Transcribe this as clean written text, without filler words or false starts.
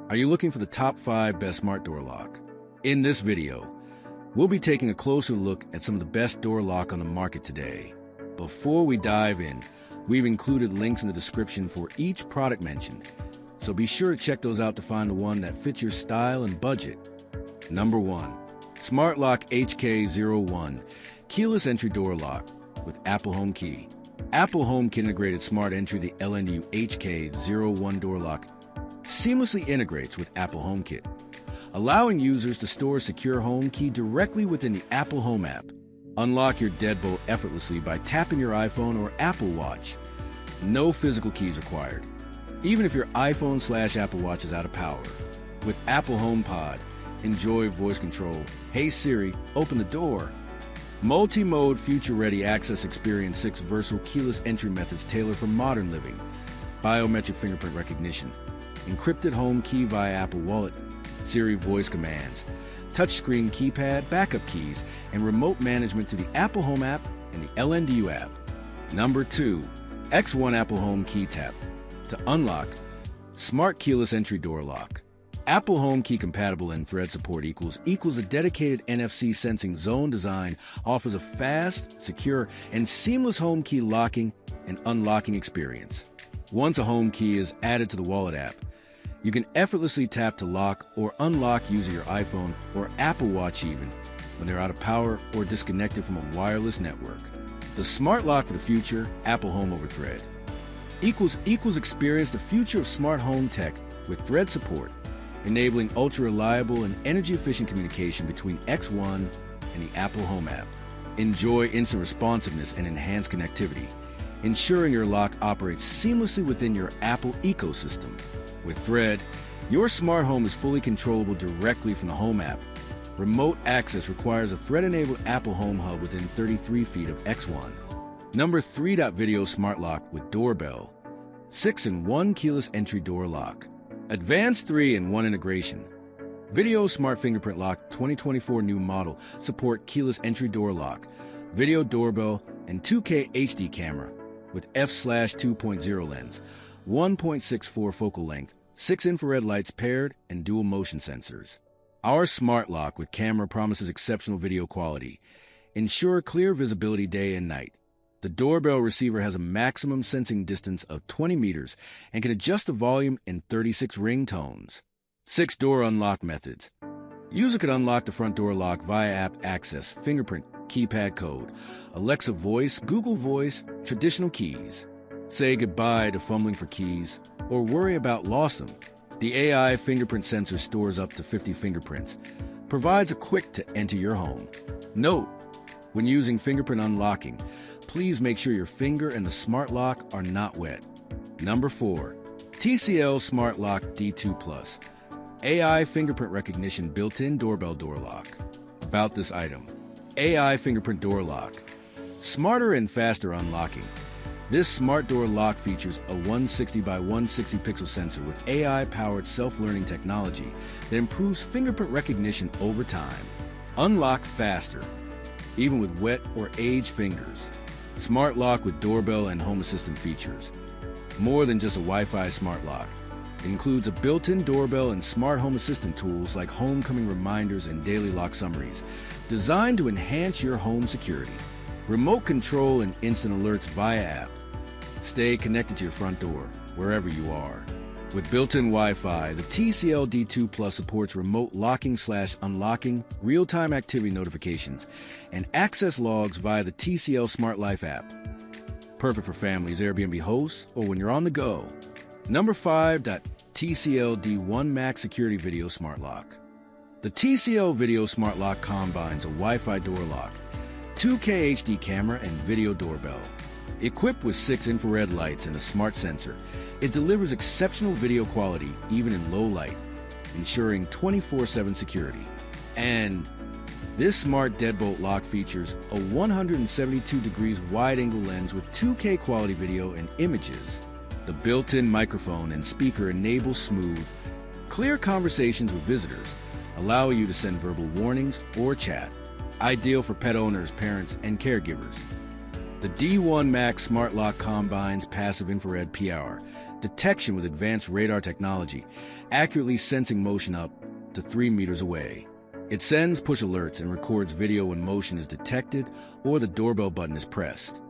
Are you looking for the top 5 best smart door lock? In this video, we'll be taking a closer look at some of the best door lock on the market today. Before we dive in, we've included links in the description for each product mentioned, so be sure to check those out to find the one that fits your style and budget. Number 1. Smart Lock HK01 Keyless Entry Door Lock with Apple Home Key. Apple HomeKit integrated smart entry, the LNU HK01 door lock, seamlessly integrates with Apple HomeKit, allowing users to store a secure home key directly within the Apple Home app. Unlock your deadbolt effortlessly by tapping your iPhone or Apple Watch. No physical keys required, even if your iPhone/Apple Watch is out of power. With Apple HomePod, enjoy voice control. Hey Siri, open the door. Multi-mode future-ready access experience, 6 versatile keyless entry methods tailored for modern living. Biometric fingerprint recognition. Encrypted home key via Apple Wallet. Siri voice commands. Touchscreen keypad, backup keys, and remote management to the Apple Home app and the LNDU app. Number 2. X1 Apple Home Key Tap. To unlock, smart keyless entry door lock. Apple Home Key compatible and thread support equals a dedicated NFC sensing zone design offers a fast, secure, and seamless home key locking and unlocking experience. Once a home key is added to the Wallet app, you can effortlessly tap to lock or unlock using your iPhone or Apple Watch even when they're out of power or disconnected from a wireless network. The smart lock for the future, Apple Home over Thread. Equals experience the future of smart home tech with thread support, enabling ultra-reliable and energy-efficient communication between X1 and the Apple Home app. Enjoy instant responsiveness and enhanced connectivity, ensuring your lock operates seamlessly within your Apple ecosystem. With Thread, your smart home is fully controllable directly from the Home app. Remote access requires a Thread-enabled Apple Home Hub within 33 feet of X1. Number 3. Video Smart Lock with Doorbell. 6-in-1 keyless entry door lock. Advanced 3-in-1 integration. Video Smart Fingerprint Lock 2024 new model support keyless entry door lock, video doorbell, and 2K HD camera with f/2.0 lens, 1.64 focal length, 6 infrared lights paired, and dual motion sensors. Our smart lock with camera promises exceptional video quality. Ensure clear visibility day and night. The doorbell receiver has a maximum sensing distance of 20 meters and can adjust the volume in 36 ringtones. 6 door unlock methods. User can unlock the front door lock via app access, fingerprint, keypad code, Alexa voice, Google Voice, traditional keys. Say goodbye to fumbling for keys or worry about lost them. The AI fingerprint sensor stores up to 50 fingerprints, provides a quick to enter your home. Note, when using fingerprint unlocking, please make sure your finger and the smart lock are not wet. Number 4. TCL Smart Lock D2 Plus. AI fingerprint recognition built-in doorbell door lock. About this item. AI fingerprint door lock. Smarter and faster unlocking. This smart door lock features a 160 by 160 pixel sensor with AI-powered self-learning technology that improves fingerprint recognition over time. Unlock faster, even with wet or aged fingers. Smart lock with doorbell and home assistant features. More than just a Wi-Fi smart lock. It includes a built-in doorbell and smart home assistant tools like homecoming reminders and daily lock summaries, designed to enhance your home security. Remote control and instant alerts via app. Stay connected to your front door, wherever you are. With built-in Wi-Fi, the TCL D2 Plus supports remote locking/unlocking, real-time activity notifications, and access logs via the TCL Smart Life app. Perfect for families, Airbnb hosts, or when you're on the go. Number 5. TCL D1 Max Security Video Smart Lock. The TCL Video Smart Lock combines a Wi-Fi door lock, 2K HD camera, and video doorbell. Equipped with 6 infrared lights and a smart sensor, it delivers exceptional video quality even in low light, ensuring 24/7 security. And this smart deadbolt lock features a 172 degrees wide-angle lens with 2K quality video and images. The built-in microphone and speaker enable smooth, clear conversations with visitors, allowing you to send verbal warnings or chat. Ideal for pet owners, parents, and caregivers. The D1 Max Smart Lock combines passive infrared PR, detection with advanced radar technology, accurately sensing motion up to 3 meters away. It sends push alerts and records video when motion is detected or the doorbell button is pressed.